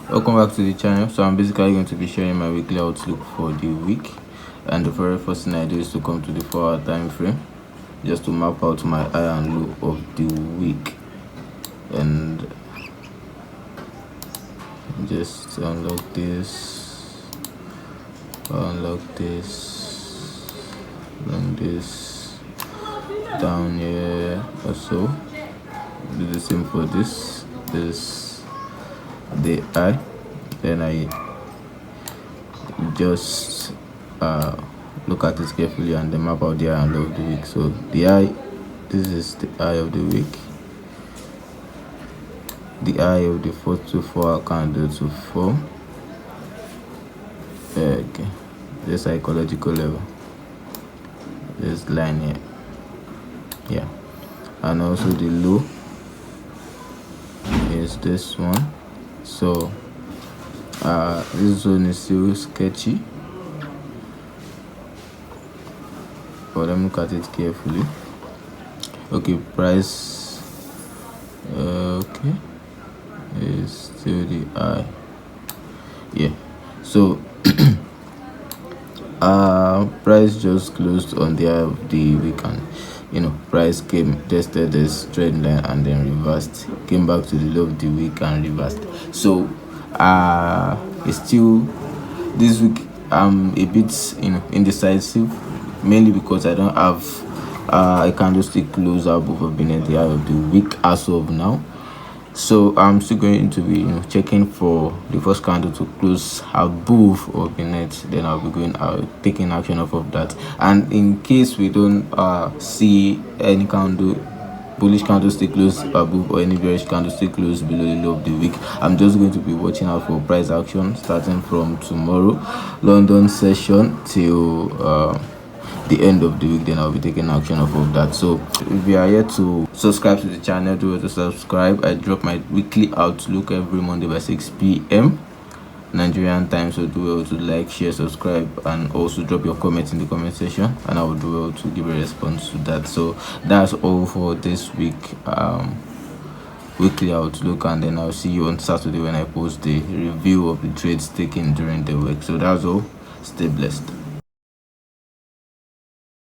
Welcome back to the channel. So I'm basically going to be sharing my weekly outlook for the week, and the very first thing I do is to come to the 4-hour time frame just to map out my high and low of the week, and just unlock this, and this down here also. Do the same for this the eye. Then I just look at it carefully and then map out the eye and low of the week. So the eye, this is the eye of the week, the eye of the 424 candle to form. Okay, the psychological level, this line here, yeah, and also the low is this one. So this zone is still sketchy, but let me look at it carefully. Okay, price okay, is still the high, yeah. So price just closed on the high of the weekend. Price tested this trend line and then reversed, came back to the low of the week and reversed. So it's still, this week I'm a bit indecisive, mainly because I don't have a candlestick close above or beneath the high of the week as of now. So I'm still going to be checking for the first candle to close above or beneath. Then I'll be going taking action off of that. And in case we don't see any bullish candlestick close above or any bearish candlestick close below the low of the week, I'm just going to be watching out for price action starting from tomorrow London session till the end of the week. Then I'll be taking action off of that. So if you are yet to subscribe to the channel, do it to subscribe. I drop my weekly outlook every Monday by 6 p.m. Nigerian time, so do well to like, share, subscribe, and also drop your comments in the comment section, and I will do well to give a response to that. So that's all for this week weekly outlook, and then I'll see you on Saturday when I post the review of the trades taken during the week. So that's all. Stay blessed.